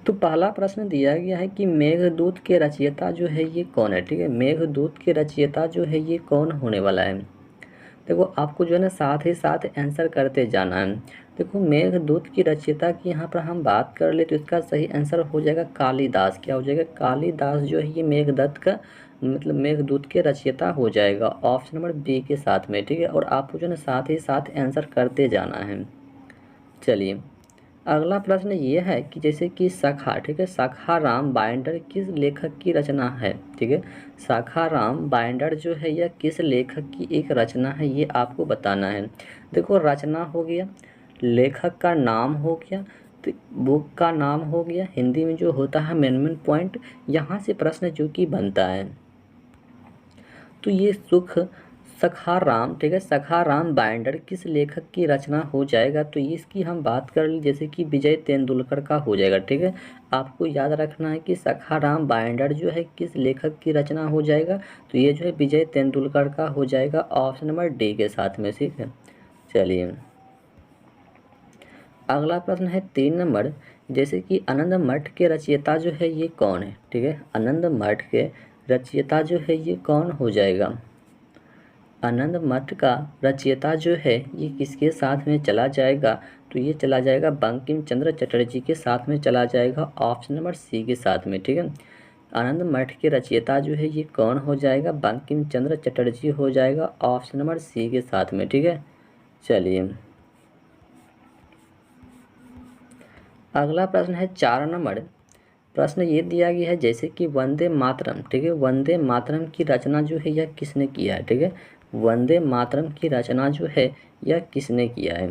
तो पहला प्रश्न दिया गया है कि मेघदूत के रचयिता जो है ये कौन है। ठीक है, मेघदूत के रचयिता जो है ये कौन होने वाला है। देखो आपको जो है ना साथ ही साथ आंसर करते जाना है। देखो मेघदूत की रचयिता की यहाँ पर हम बात कर ले तो इसका सही आंसर हो जाएगा कालिदास। क्या हो जाएगा, कालिदास जो है ये मेघदत्त का मतलब मेघदूत के रचयिता हो जाएगा, ऑप्शन नंबर बी के साथ में। ठीक है, और आपको जो है ना साथ ही साथ आंसर करते जाना है। चलिए अगला प्रश्न ये है कि जैसे कि सखा, ठीक है, सखाराम बाइंडर किस लेखक की रचना है। ठीक है, सखाराम बाइंडर जो है यह किस लेखक की एक रचना है, ये आपको बताना है। देखो रचना हो गया, लेखक का नाम हो गया, तो बुक का नाम हो गया, हिंदी में जो होता है मेन पॉइंट, यहाँ से प्रश्न जो कि बनता है। तो ये सखाराम, ठीक है, सखाराम बाइंडर किस लेखक की रचना हो जाएगा। तो इसकी हम बात कर ली जैसे कि विजय तेंदुलकर का हो जाएगा। ठीक है, आपको याद रखना है कि सखाराम बाइंडर जो है किस लेखक की रचना हो जाएगा, तो ये जो है विजय तेंदुलकर का हो जाएगा, ऑप्शन नंबर डी के साथ में। ठीक है, चलिए अगला प्रश्न है 3 नंबर, जैसे कि आनंद मठ के रचयिता जो है ये कौन है। ठीक है, आनंद मठ के रचयिता जो है ये कौन हो जाएगा। आनंद मठ का रचयिता जो है ये किसके साथ में चला जाएगा, तो ये चला जाएगा बंकिम चंद्र चटर्जी के साथ में चला जाएगा, ऑप्शन नंबर सी के साथ में। ठीक है, आनंद मठ के रचयिता जो है ये कौन हो जाएगा, बंकिम चंद्र चटर्जी हो जाएगा, ऑप्शन नंबर सी के साथ में। ठीक है, चलिए अगला प्रश्न है 4 नंबर। प्रश्न ये दिया गया है जैसे कि वंदे मातरम, ठीक है, वंदे मातरम की रचना जो है यह किसने किया है। ठीक है, वंदे मातरम की रचना जो है यह किसने किया है।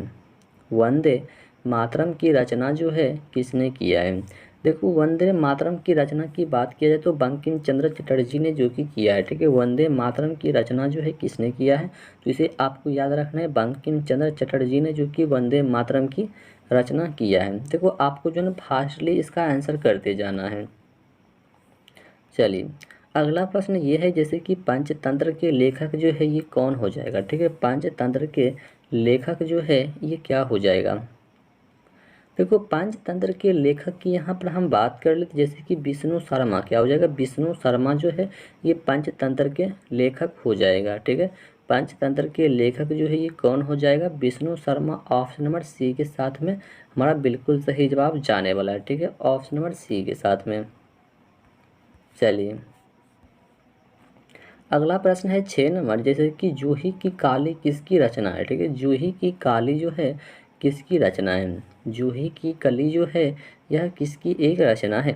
वंदे मातरम की रचना जो है किसने किया है। देखो वंदे मातरम की रचना की बात किया जाए तो बंकिम चंद्र चटर्जी ने जो कि किया है। ठीक है, वंदे मातरम की रचना जो है किसने किया है, तो इसे आपको याद रखना है, बंकिम चंद्र चटर्जी ने जो कि वंदे मातरम की रचना किया है। देखो आपको जो है ना फास्टली इसका आंसर करते जाना है। चलिए अगला प्रश्न ये है जैसे कि पंचतंत्र के लेखक जो है ये कौन हो जाएगा। ठीक है, पंचतंत्र के लेखक जो है ये क्या हो जाएगा। देखो पंचतंत्र के लेखक की यहाँ पर हम बात कर लेते जैसे कि विष्णु शर्मा। क्या हो जाएगा, विष्णु शर्मा जो है ये पंचतंत्र के लेखक हो जाएगा। ठीक है, पंचतंत्र के लेखक जो है ये कौन हो जाएगा, Vishnu Sharma, option number C के साथ में हमारा बिल्कुल सही जवाब जाने वाला है। ठीक है, ऑप्शन नंबर सी के साथ में। चलिए अगला प्रश्न है 6 नंबर, जैसे कि जूही की काली किसकी रचना है। ठीक है, जूही की काली जो है किसकी रचना है, जूही की कली जो है यह किसकी एक रचना है।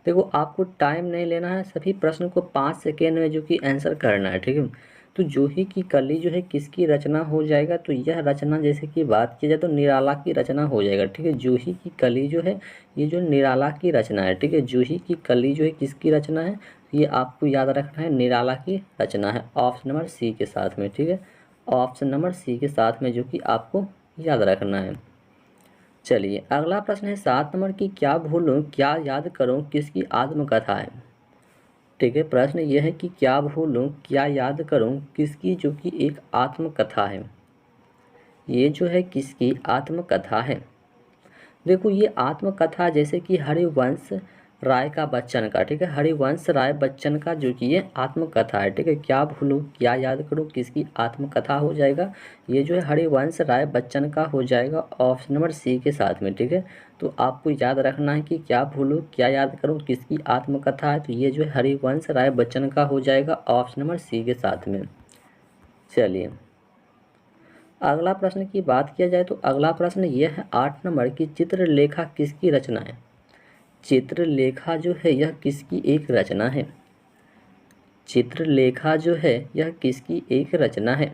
देखो आपको टाइम नहीं लेना है, सभी प्रश्न को 5 सेकेंड में जो कि आंसर करना है। ठीक है, तो जूही की कली जो है किसकी रचना हो जाएगा, तो यह रचना जैसे कि बात की जाए तो निराला की रचना हो जाएगा। ठीक है, जूही की कली जो है ये जो निराला की रचना है। ठीक है, जूही की कली जो है किसकी रचना है, ये आपको याद रखना है, निराला की रचना है, ऑप्शन नंबर सी के साथ में। ठीक है, ऑप्शन नंबर सी के साथ में जो कि आपको याद रखना है। चलिए अगला प्रश्न है 7 नंबर की क्या भूलूं क्या याद करूं किसकी आत्मकथा है। ठीक है, प्रश्न यह है कि क्या भूलूं क्या याद करूं किसकी जो कि एक आत्मकथा है, ये जो है किसकी आत्मकथा है। देखो ये आत्मकथा जैसे कि हरिवंश राय का बच्चन का। ठीक है, हरिवंश राय बच्चन का जो कि ये आत्मकथा है। ठीक है, क्या भूलूं क्या याद करूं किसकी आत्मकथा हो जाएगा, ये जो है हरिवंश राय बच्चन का हो जाएगा, ऑप्शन नंबर सी के साथ में। ठीक है, तो आपको याद रखना है कि क्या भूलूं क्या याद करूं किसकी आत्मकथा है, तो ये जो है हरिवंश राय बच्चन का हो जाएगा, ऑप्शन नंबर सी के साथ में। चलिए अगला प्रश्न की बात किया जाए तो अगला प्रश्न यह है 8 नंबर की चित्रलेखा किसकी रचना है। चित्रलेखा जो है यह किसकी एक रचना है, चित्रलेखा जो है यह किसकी एक रचना है।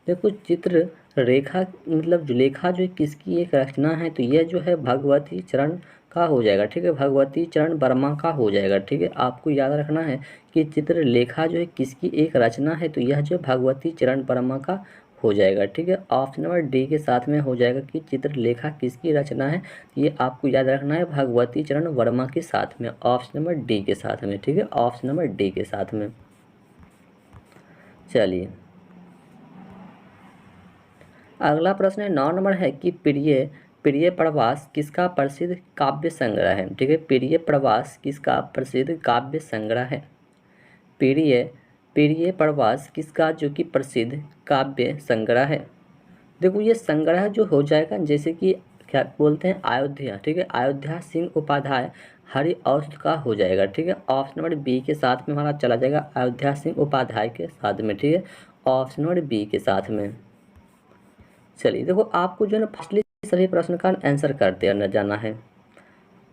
देखो चित्र रेखा मतलब जो लेखा जो है किसकी एक रचना है, तो यह जो है भगवती चरण का हो जाएगा। ठीक है, भगवती चरण वर्मा का हो जाएगा। ठीक है, आपको याद रखना है कि चित्रलेखा जो है किसकी एक रचना है, तो यह जो भगवती चरण वर्मा का हो जाएगा। ठीक है, ऑप्शन नंबर डी के साथ में हो जाएगा कि चित्रलेखा किसकी रचना है, ये आपको याद रखना है भगवती चरण वर्मा के साथ में, ऑप्शन नंबर डी के साथ में। ठीक है, ऑप्शन नंबर डी के साथ में। चलिए अगला प्रश्न है 9 नंबर है कि प्रिय प्रिय प्रवास किसका प्रसिद्ध काव्य संग्रह है? ठीक है, प्रिय प्रवास किसका प्रसिद्ध काव्य संग्रह है? प्रिय प्रिय प्रवास किसका जो कि प्रसिद्ध काव्य संग्रह है? देखो ये संग्रह जो हो जाएगा जैसे कि क्या बोलते हैं अयोध्या, ठीक है, अयोध्या सिंह उपाध्याय हरि औसत का हो जाएगा। ठीक है, ऑप्शन नंबर बी के साथ में हमारा चला जाएगा अयोध्या सिंह उपाध्याय के साथ में। ठीक है, ऑप्शन नंबर बी के साथ में। चलिए देखो आपको जो है ना फर्स्टली सभी प्रश्न का आंसर करते जाना है,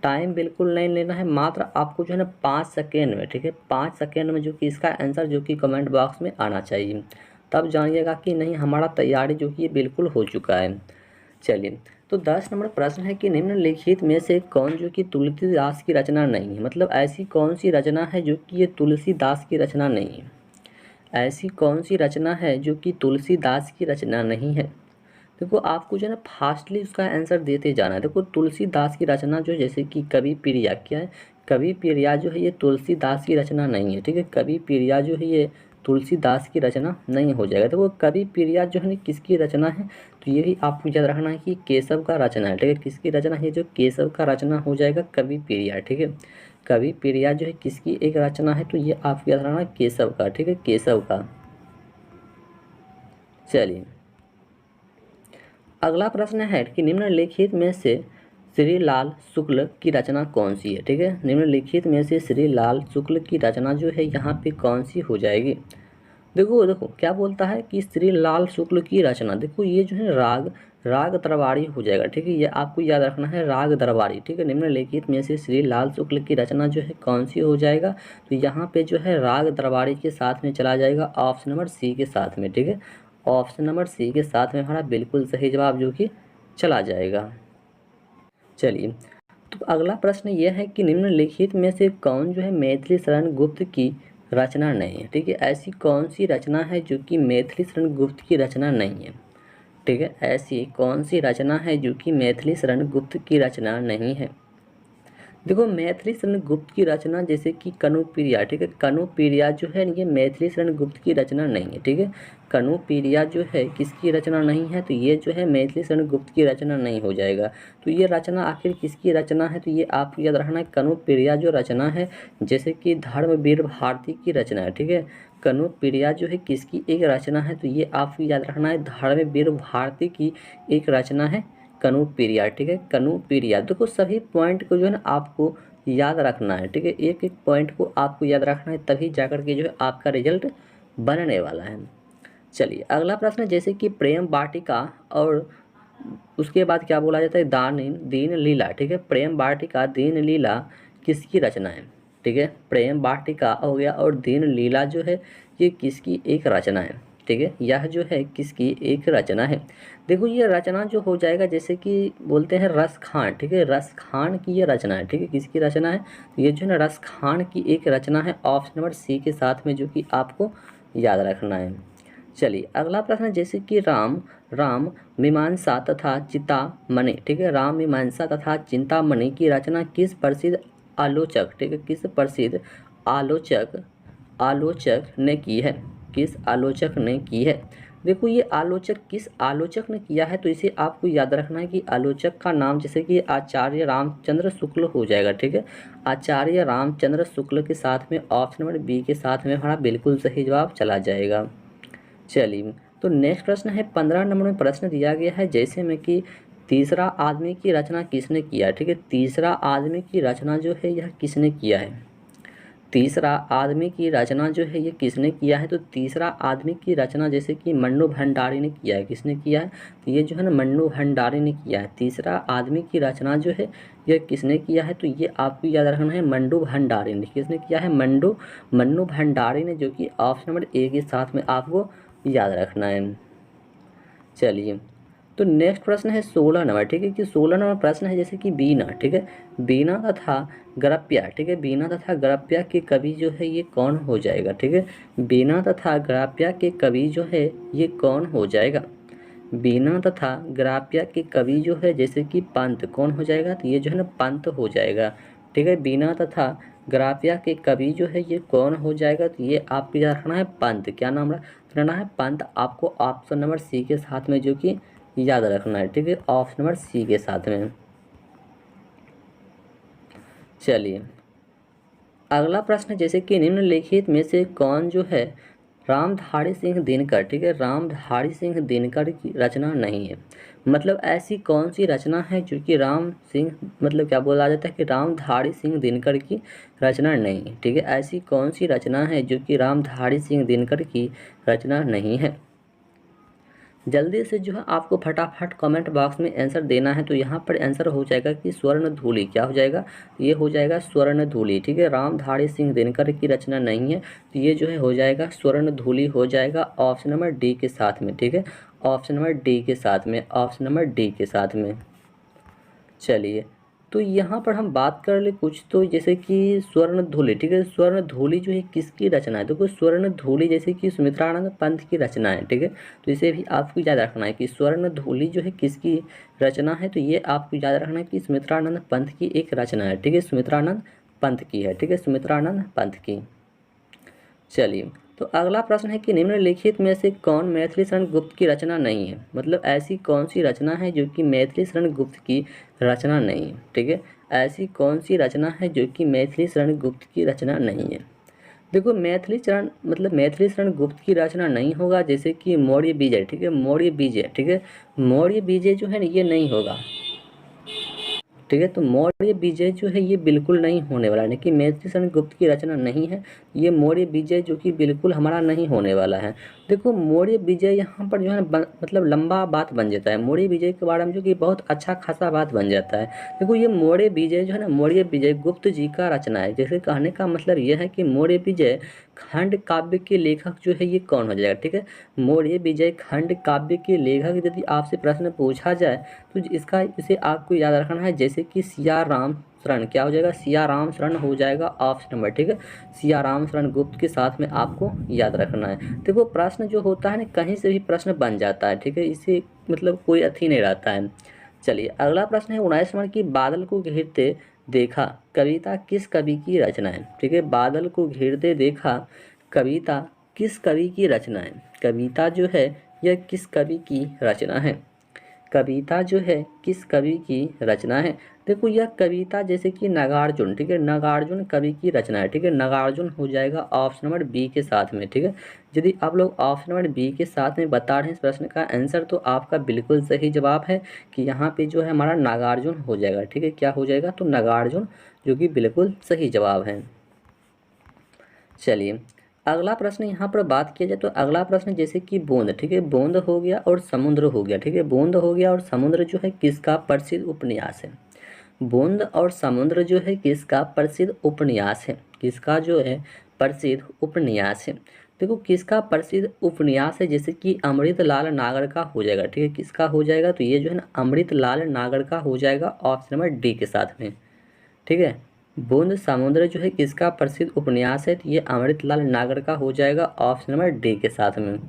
टाइम बिल्कुल नहीं लेना है, मात्र आपको जो है ना 5 सेकेंड में, ठीक है, 5 सेकेंड में जो कि इसका आंसर जो कि कमेंट बॉक्स में आना चाहिए, तब जानिएगा कि नहीं हमारा तैयारी जो कि ये बिल्कुल हो चुका है। चलिए तो 10 नंबर प्रश्न है कि निम्नलिखित में से कौन जो कि तुलसीदास की रचना नहीं है? मतलब ऐसी कौन सी रचना है जो कि ये तुलसीदास की रचना नहीं है? ऐसी कौन सी रचना है जो कि तुलसीदास की रचना नहीं है? देखो आपको जो है ना फास्टली उसका आंसर देते जाना है। देखो तुलसीदास की रचना जो जैसे कि कवि प्रिया क्या है, कवि प्रिया जो है ये तुलसीदास की रचना नहीं है। ठीक है, कवि प्रिया जो है ये तुलसीदास की रचना नहीं हो जाएगा। देखो कवि प्रिया जो है किसकी रचना है, तो ये भी आपको याद रखना है कि केशव का रचना है। ठीक है, किसकी रचना है, जो केशव का रचना हो जाएगा कवि प्रिया। ठीक है, कवि प्रिया जो है किसकी एक रचना है, तो ये आपको याद रखना है केशव का। ठीक है, केशव का। चलिए अगला प्रश्न है कि निम्नलिखित में से श्री लाल शुक्ल की रचना कौन सी है? ठीक है, निम्नलिखित में से श्री लाल शुक्ल की रचना जो है यहाँ पे कौन सी हो जाएगी? देखो देखो क्या बोलता है कि श्री लाल शुक्ल की रचना, देखो ये जो है राग दरबारी हो जाएगा। ठीक है, ये आपको याद रखना है राग दरबारी। ठीक है, निम्नलिखित में से श्री लाल शुक्ल की रचना जो है कौन सी हो जाएगा, तो यहाँ पे जो है राग दरबारी के साथ में चला जाएगा ऑप्शन नंबर सी के साथ में। ठीक है, ऑप्शन नंबर सी के साथ में हमारा बिल्कुल सही जवाब जो कि चला जाएगा। चलिए तो अगला प्रश्न यह है कि निम्नलिखित में से कौन जो है मैथिली शरण गुप्त की रचना नहीं है? ठीक है, ऐसी कौन सी रचना है जो कि मैथिली शरण गुप्त की रचना नहीं है? ठीक है, ऐसी कौन सी रचना है जो कि मैथिली शरण गुप्त की रचना नहीं है? देखो मैथिली शरण गुप्त की रचना जैसे कि कनुप्रिया, ठीक है, कनुप्रिया जो है ये मैथिली शरण गुप्त की रचना नहीं है। ठीक है, कनुप्रिया जो है किसकी रचना नहीं है, तो ये जो है मैथिली शरण गुप्त की रचना नहीं हो जाएगा। तो ये रचना आखिर किसकी रचना है, तो ये आपको याद रखना है कनुप्रिया जो रचना है जैसे कि धर्मवीर भारती की रचना है। ठीक है, कनुप्रिया जो है किसकी एक रचना है, तो ये आपको याद रखना है धर्मवीर भारती की एक रचना है कनुप्रिया। ठीक है, कनुप्रिया। देखो सभी पॉइंट को जो है ना आपको याद रखना है। ठीक है, एक एक पॉइंट को आपको याद रखना है, तभी जाकर के जो है आपका रिजल्ट बनने वाला है। चलिए अगला प्रश्न जैसे कि प्रेम वाटिका और उसके बाद क्या बोला जाता है दीन लीला। ठीक है, प्रेम वाटिका दीन लीला किसकी रचना है? ठीक है, प्रेम वाटिका हो गया और दीन लीला जो है ये किसकी एक रचना है? ठीक है, यह जो है किसकी एक रचना है? देखो ये रचना जो हो जाएगा जैसे कि बोलते हैं रस खान। ठीक है, रस खान की ये रचना है। ठीक है, किसकी रचना है, तो ये जो है ना रस खान की एक रचना है ऑप्शन नंबर सी के साथ में, जो कि आपको याद रखना है। चलिए अगला प्रश्न जैसे कि राम मीमांसा तथा चिंतामणि। ठीक है, राम मीमांसा तथा चिंतामणि की रचना किस प्रसिद्ध आलोचक, ठीक है, किस प्रसिद्ध आलोचक आलोचक ने की है? किस आलोचक ने की है? देखो ये आलोचक किस आलोचक ने किया है, तो इसे आपको याद रखना है कि आलोचक का नाम जैसे कि आचार्य रामचंद्र शुक्ल हो जाएगा। ठीक है, आचार्य रामचंद्र शुक्ल के साथ में ऑप्शन नंबर बी के साथ में हमारा बिल्कुल सही जवाब चला जाएगा। चलिए तो नेक्स्ट प्रश्न है 15 नंबर में प्रश्न दिया गया है जैसे में कि तीसरा आदमी की रचना किसने किया? ठीक है, तीसरा आदमी की रचना जो है यह किसने किया है? तीसरा आदमी की रचना जो है ये किसने किया है? तो तीसरा आदमी की रचना जैसे कि मन्नू भंडारी ने किया है। किसने किया है? तो ये जो है ना मन्नू भंडारी ने किया है। तीसरा आदमी की रचना जो है ये किसने किया है? तो ये आपको याद रखना है मन्नू भंडारी ने। किसने किया है? मन्नू भंडारी ने, जो कि ऑप्शन नंबर ए के साथ में आपको याद रखना है। चलिए तो नेक्स्ट प्रश्न है 16 नंबर। ठीक है, कि 16 नंबर प्रश्न है जैसे कि बीना। ठीक है, बीना तथा गरप्या। ठीक है, बीना तथा गरप्या के कवि जो है ये कौन हो जाएगा? ठीक है, बीना तथा गरप्या के कवि जो है ये कौन हो जाएगा? बीना तथा गरप्या के कवि जो है जैसे कि पंत कौन हो जाएगा? तो ये जो है ना पंत हो जाएगा। ठीक है, बीना तथा गरप्या के कवि जो है ये कौन हो जाएगा? तो ये आपको याद रखना है पंत। क्या नाम रखना है? पंत। आपको ऑप्शन नंबर सी के साथ में जो कि याद रखना है, ठीक है, ऑप्शन नंबर सी के साथ में। चलिए अगला प्रश्न, जैसे कि निम्नलिखित में से कौन जो है रामधारी सिंह दिनकर, ठीक है, रामधारी सिंह दिनकर की रचना नहीं है। मतलब ऐसी कौन सी रचना है जो कि राम सिंह, मतलब क्या बोला जाता है कि रामधारी सिंह दिनकर की रचना नहीं है, ठीक है, ऐसी कौन सी रचना है जो कि रामधारी सिंह दिनकर की रचना नहीं है। जल्दी से जो है आपको फटाफट कमेंट बॉक्स में आंसर देना है। तो यहाँ पर आंसर हो जाएगा कि स्वर्ण धूलि। क्या हो जाएगा, ये हो जाएगा स्वर्ण धूलि, ठीक है, रामधारी सिंह दिनकर की रचना नहीं है, तो ये जो है हो जाएगा स्वर्ण धूलि, हो जाएगा ऑप्शन नंबर डी के साथ में, ठीक है, ऑप्शन नंबर डी के साथ में, ऑप्शन नंबर डी के साथ में। चलिए तो यहाँ पर हम बात कर ले कुछ, तो जैसे कि स्वर्ण धूलि, ठीक है, स्वर्ण धूलि जो है किसकी रचना है। देखो स्वर्ण धूलि जैसे कि सुमित्रानंद पंत की रचना है, ठीक है, तो इसे भी आपको याद रखना है कि स्वर्ण धूलि जो है किसकी रचना है। तो ये आपको याद रखना है कि सुमित्रानंद पंत की एक रचना है, ठीक है, सुमित्रानंद पंत की है, ठीक है, सुमित्रानंद पंत की। चलिए तो अगला प्रश्न है कि निम्नलिखित में से कौन मैथिली शरण गुप्त की रचना नहीं है। मतलब ऐसी कौन सी रचना है जो कि मैथिली शरण गुप्त की रचना नहीं है, ठीक है, ऐसी कौन सी रचना है जो कि मैथिली शरण गुप्त की रचना नहीं है। देखो मैथिली शरण, मतलब मैथिली शरण गुप्त की रचना नहीं होगा, जैसे कि मौर्य विजय, ठीक है, मौर्य विजय, ठीक है, मौर्य विजय जो है ये नहीं होगा, ठीक है, तो मौर्य विजय जो है ये बिल्कुल नहीं होने वाला है, कि मैथिली शरण गुप्त की रचना नहीं है, ये मौर्य विजय जो कि बिल्कुल हमारा नहीं होने वाला है। देखो मौर्य विजय यहाँ पर जो है मतलब लंबा बात बन जाता है, मौर्य विजय के बारे में जो कि बहुत अच्छा खासा बात बन जाता है। देखो ये मौर्य विजय जो है ना, मौर्य विजय गुप्त जी का रचना है। जैसे कहने का मतलब ये है कि मौर्य विजय खंड काव्य के लेखक जो है ये कौन हो जाएगा, ठीक है, मौर्य विजय खंड काव्य के लेखक यदि आपसे प्रश्न पूछा जाए तो इसका इसे आपको याद रखना है, जैसे कि सिया राम शरण। क्या हो जाएगा, सिया राम शरण हो जाएगा ऑप्शन नंबर, ठीक है, सिया राम शरण गुप्त के साथ में आपको याद रखना है। देखो प्रश्न जो होता है ना कहीं से भी प्रश्न बन जाता है, ठीक है, इसे मतलब कोई अथी नहीं रहता है। चलिए अगला प्रश्न है 19 नंबर की बादल को घेरते देखा कविता किस कवि की रचना है, ठीक है, बादल को घेरते देखा कविता किस कवि की रचना है। कविता जो है यह किस कवि की रचना है, कविता जो है किस कवि की रचना है। देखो यह कविता जैसे कि नागार्जुन, ठीक है, नागार्जुन कवि की रचना है, ठीक है, नागार्जुन हो जाएगा ऑप्शन नंबर बी के साथ में, ठीक है। यदि आप लोग ऑप्शन नंबर बी के साथ में बता रहे हैं इस प्रश्न का आंसर, तो आपका बिल्कुल सही जवाब है कि यहाँ पे जो है हमारा नागार्जुन हो जाएगा, ठीक है, क्या हो जाएगा, तो नागार्जुन, जो कि बिल्कुल सही जवाब है। चलिए अगला प्रश्न यहाँ पर बात किया जाए तो अगला प्रश्न जैसे कि बूंद, ठीक है, बूंद हो गया और समुद्र हो गया, ठीक है, बूंद हो गया और समुद्र जो है किसका प्रसिद्ध उपन्यास है। बूंद और समुद्र जो है किसका प्रसिद्ध उपन्यास है, किसका जो है प्रसिद्ध उपन्यास है। देखो किसका प्रसिद्ध उपन्यास है, जैसे कि अमृतलाल नागर का हो जाएगा, ठीक है, किसका हो जाएगा, तो ये जो है ना अमृतलाल नागर का हो जाएगा ऑप्शन नंबर डी के साथ में, ठीक है। बूंद समुद्र जो है किसका प्रसिद्ध उपन्यास है, तो ये अमृतलाल नागर का हो जाएगा ऑप्शन नंबर डी के साथ में।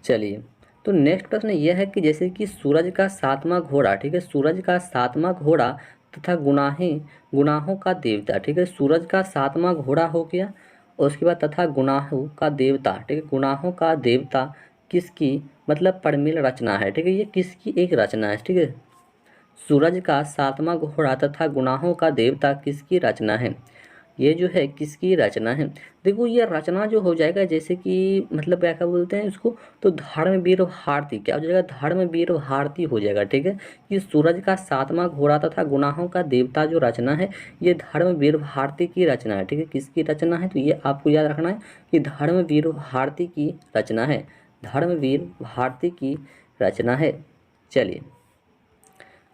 चलिए तो नेक्स्ट प्रश्न यह है कि जैसे कि सूरज का सातवां घोड़ा, ठीक है, सूरज का सातवां घोड़ा तथा गुनाहों का देवता, ठीक है, सूरज का सातवां घोड़ा हो गया और उसके बाद तथा गुनाहों का देवता, ठीक है, गुनाहों का देवता किसकी मतलब प्रमिल रचना है, ठीक है, ये किसकी एक रचना है, ठीक है, सूरज का सातवां घोड़ा तथा गुनाहों का देवता किसकी रचना है, ये जो है किसकी रचना है। देखो ये रचना जो हो जाएगा जैसे कि मतलब क्या क्या बोलते हैं इसको, तो धर्मवीर भारती, क्या हो जाएगा, धर्मवीर भारती हो जाएगा, ठीक है, कि सूरज का सातवां घोड़ा तथा गुनाहों का देवता जो रचना है ये धर्मवीर भारती की रचना है, ठीक है, किसकी रचना है, तो ये आपको याद रखना है कि धर्मवीर भारती की रचना है, धर्मवीर भारती की रचना है। चलिए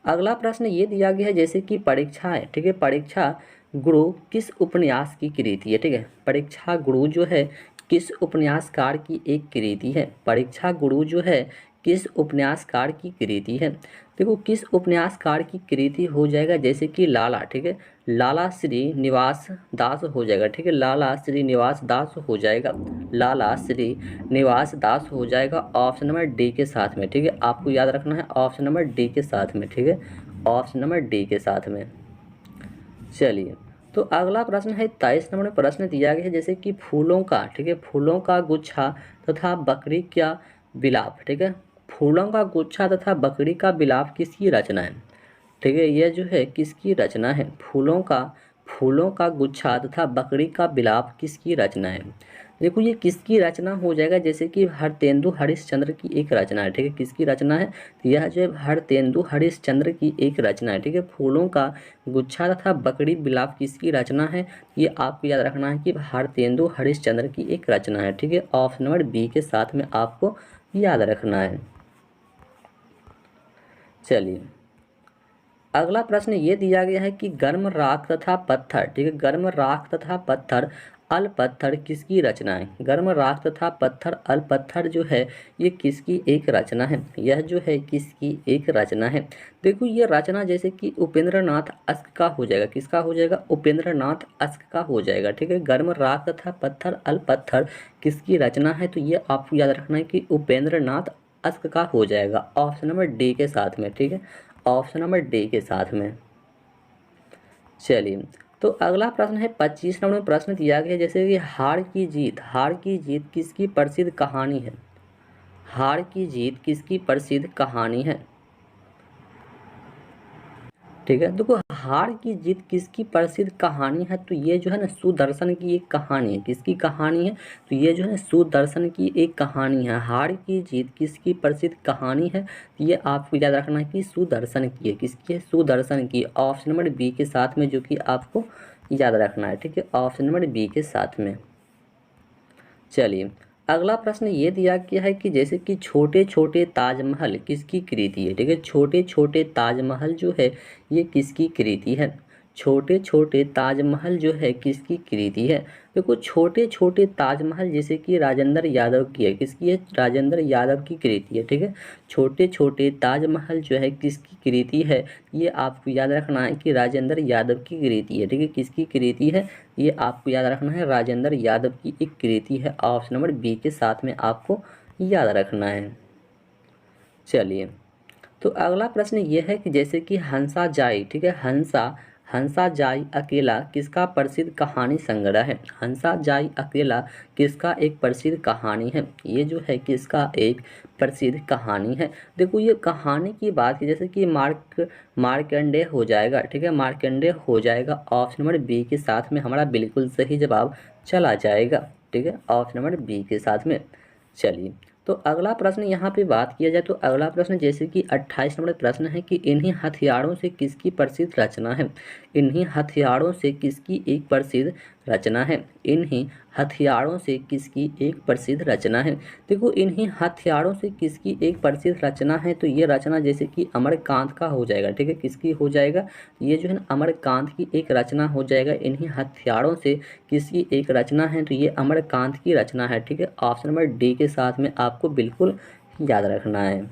अगला प्रश्न ये दिया गया है जैसे कि परीक्षा है, ठीक है, परीक्षा गुरु किस उपन्यास की कृति है, ठीक है, परीक्षा गुरु जो है किस उपन्यासकार की एक कृति है, परीक्षा गुरु जो है किस उपन्यासकार की कृति है। देखो किस उपन्यासकार की कृति हो जाएगा, जैसे कि लाला, ठीक है, लाला श्रीनिवास दास हो जाएगा, ठीक है, लाला श्रीनिवास दास हो जाएगा, लाला श्रीनिवास दास हो जाएगा ऑप्शन नंबर डी के साथ में, ठीक है, आपको याद रखना है ऑप्शन नंबर डी के साथ में, ठीक है, ऑप्शन नंबर डी के साथ में। चलिए तो अगला प्रश्न है 23 नंबर प्रश्न दिया गया है जैसे कि फूलों का, ठीक है, फूलों का गुच्छा तथा बकरी का बिलाप, ठीक है, फूलों का गुच्छा तथा बकरी का बिलाप किसकी रचना है, ठीक है, यह जो है किसकी रचना है, फूलों का गुच्छा तथा बकरी का बिलाप किसकी रचना है। देखो ये किसकी रचना हो जाएगा, जैसे कि हरतेंदु हरिश्चंद्र की एक रचना है, ठीक है, किसकी रचना है, तो यह जो है हरतेंदु हरिश्चंद्र की एक रचना है, ठीक है। फूलों का गुच्छा तथा बकरी बिलाप किसकी रचना है, ये आपको याद रखना है कि हरतेंदु हरिश्चंद्र की एक रचना है, ठीक है। ऑप्शन नंबर बी के साथ में आपको याद रखना है। चलिए अगला प्रश्न ये दिया गया है कि गर्म राख तथा पत्थर, ठीक है, गर्म राख तथा पत्थर अल पत्थर किसकी रचना है, गर्म राख तथा पत्थर अल पत्थर जो है ये किसकी एक रचना है, यह जो है किसकी एक रचना है। देखो ये रचना जैसे कि उपेंद्र नाथ अस्क का हो जाएगा, किसका हो जाएगा, उपेंद्र नाथ अस्क का हो जाएगा, ठीक है। गर्म राख तथा पत्थर अल पत्थर किसकी रचना है, तो ये आपको याद रखना है कि उपेंद्र नाथ अस्क का हो जाएगा, ऑप्शन नंबर डी के साथ में, ठीक है, ऑप्शन नंबर डी के साथ में। चलिए तो अगला प्रश्न है 25 नंबर प्रश्न दिया गया है जैसे कि हार की जीत किसकी प्रसिद्ध कहानी है, हार की जीत किसकी प्रसिद्ध कहानी है, ठीक है। देखो हार की जीत किसकी प्रसिद्ध कहानी है, तो ये जो है ना सुदर्शन की एक कहानी है, किसकी कहानी है, तो ये जो है ना सुदर्शन की एक कहानी है। हार की जीत किसकी प्रसिद्ध कहानी है, तो ये आपको याद रखना है कि सुदर्शन की है, किसकी है, सुदर्शन की, ऑप्शन नंबर बी के साथ में, जो कि आपको याद रखना है, ठीक है, ऑप्शन नंबर बी के साथ में। चलिए अगला प्रश्न ये दिया गया है कि जैसे कि छोटे छोटे ताजमहल किसकी कृति है, ठीक है, छोटे छोटे ताजमहल जो है ये किसकी कृति है, छोटे छोटे ताजमहल जो है किसकी कृति है। देखो छोटे छोटे ताजमहल जैसे कि राजेंद्र यादव की है, किसकी है, राजेंद्र यादव की कृति है, ठीक है। छोटे छोटे ताजमहल जो है किसकी कृति है, ये आपको याद रखना है कि राजेंद्र यादव की कृति है, ठीक है, किसकी कृति है, ये आपको याद रखना है राजेंद्र यादव की एक कृति है, ऑप्शन नंबर बी के साथ में आपको याद रखना है। चलिए तो अगला प्रश्न ये है कि जैसे कि हंसा जाई, ठीक है, हंसा जाई अकेला किसका प्रसिद्ध कहानी संग्रह है, हंसा जाई अकेला किसका एक प्रसिद्ध कहानी है, ये जो है किसका एक प्रसिद्ध कहानी है। देखो ये कहानी की बात की जैसे कि मार्कंडेय हो जाएगा, ठीक है, मार्कंडेय हो जाएगा, ऑप्शन नंबर बी के साथ में हमारा बिल्कुल सही जवाब चला जाएगा, ठीक है, ऑप्शन नंबर बी के साथ में। चलिए तो अगला प्रश्न यहाँ पे बात किया जाए तो अगला प्रश्न जैसे कि 28 नंबर प्रश्न है कि इन्हीं हथियारों से किसकी प्रसिद्ध रचना है, इन्हीं हथियारों से किसकी एक प्रसिद्ध रचना है, इन्हीं हथियारों से किसकी एक प्रसिद्ध रचना है। देखो इन्हीं हथियारों से किसकी एक प्रसिद्ध रचना है, तो ये रचना जैसे कि अमरकांत का हो जाएगा, ठीक है, किसकी हो जाएगा, ये जो है ना अमरकांत की एक रचना हो जाएगा, इन्हीं हथियारों से किसकी एक रचना है, तो ये अमरकांत की रचना है, ठीक है, ऑप्शन नंबर डी के साथ में आपको बिल्कुल याद रखना है।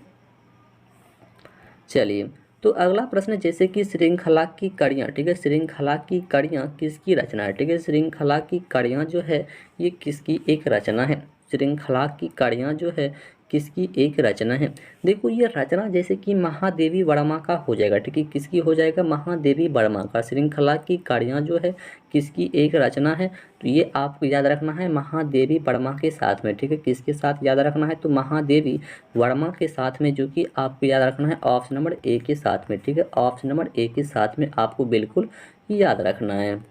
चलिए तो अगला प्रश्न जैसे कि श्रृंखला की कड़ियाँ, ठीक है, श्रृंखला की कड़ियाँ किसकी रचना है, ठीक है, श्रृंखला की कड़ियाँ जो है ये किसकी एक रचना है, श्रृंखला की कड़ियाँ जो है किसकी एक रचना है। देखो ये रचना जैसे कि महादेवी वर्मा का हो जाएगा, ठीक है, किसकी हो जाएगा, महादेवी वर्मा का, श्रृंखला की कड़ियाँ जो है किसकी एक रचना है, तो ये आपको याद रखना है महादेवी वर्मा के साथ में, ठीक है, किसके साथ याद रखना है, तो महादेवी वर्मा के साथ में, जो कि आपको याद रखना है ऑप्शन नंबर ए के साथ में, ठीक है, ऑप्शन नंबर ए के साथ में आपको बिल्कुल याद रखना है।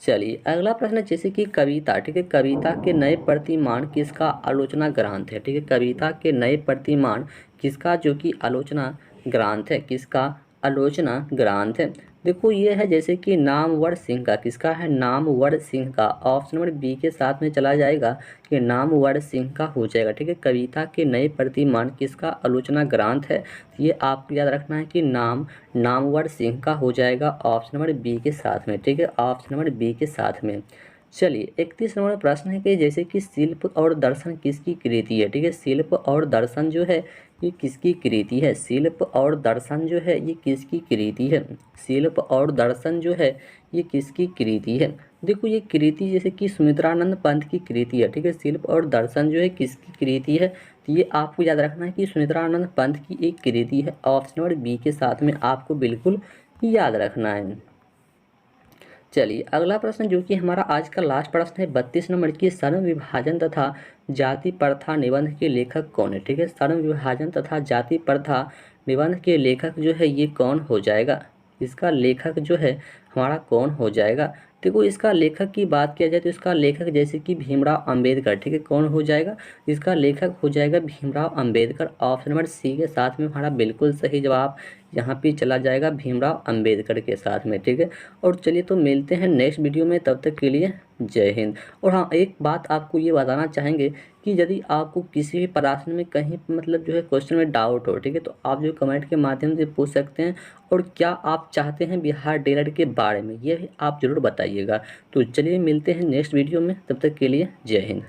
चलिए अगला प्रश्न जैसे कि कविता, ठीक है, कविता के नए प्रतिमान किसका आलोचना ग्रंथ है, ठीक है, कविता के नए प्रतिमान किसका जो कि आलोचना ग्रंथ है, किसका आलोचना ग्रंथ है। देखो ये है जैसे कि नामवर सिंह का, किसका है, नामवर सिंह का, ऑप्शन नंबर बी के साथ में चला जाएगा कि नामवर सिंह का हो जाएगा, ठीक है। कविता के नए प्रतिमान किसका आलोचना ग्रंथ है, ये आपको याद रखना है कि नामवर सिंह का हो जाएगा, ऑप्शन नंबर बी के साथ में, ठीक है, ऑप्शन नंबर बी के साथ में। चलिए 31 नंबर प्रश्न है कि जैसे कि शिल्प और दर्शन किसकी कृति है, ठीक है, शिल्प और दर्शन जो है ये किसकी कृति है, शिल्प और दर्शन जो है ये किसकी कृति है, शिल्प और दर्शन जो है ये किसकी कृति है। देखो ये कृति जैसे कि सुमित्रानंद पंत की कृति है, ठीक है, शिल्प और दर्शन जो है किसकी कृति है, तो ये आपको याद रखना है कि सुमित्रानंद पंत की एक कृति है, ऑप्शन नंबर बी के साथ में आपको बिल्कुल याद रखना है। चलिए अगला प्रश्न जो कि हमारा आज का लास्ट प्रश्न है 32 नंबर की, श्रम विभाजन तथा जाति प्रथा निबंध के लेखक कौन है। ठीक है, श्रम विभाजन तथा जाति प्रथा निबंध के लेखक जो है ये कौन हो जाएगा, इसका लेखक जो है हमारा कौन हो जाएगा। देखो इसका लेखक की बात किया जाए तो इसका लेखक जैसे कि भीमराव अंबेडकर। ठीक है, कौन हो जाएगा, इसका लेखक हो जाएगा Bhimrao Ambedkar. Option number C के साथ में हमारा बिल्कुल सही जवाब यहाँ पे चला जाएगा भीमराव अंबेडकर के साथ में। ठीक है, और चलिए तो मिलते हैं नेक्स्ट वीडियो में, तब तक के लिए जय हिंद। और हाँ, एक बात आपको ये बताना चाहेंगे कि यदि आपको किसी भी प्रश्न में कहीं मतलब जो है क्वेश्चन में डाउट हो, ठीक है, तो आप जो कमेंट के माध्यम से पूछ सकते हैं। और क्या आप चाहते हैं बिहार डीएलएड के बारे में, ये आप ज़रूर बताइएगा। तो चलिए मिलते हैं नेक्स्ट वीडियो में, तब तक के लिए जय हिंद।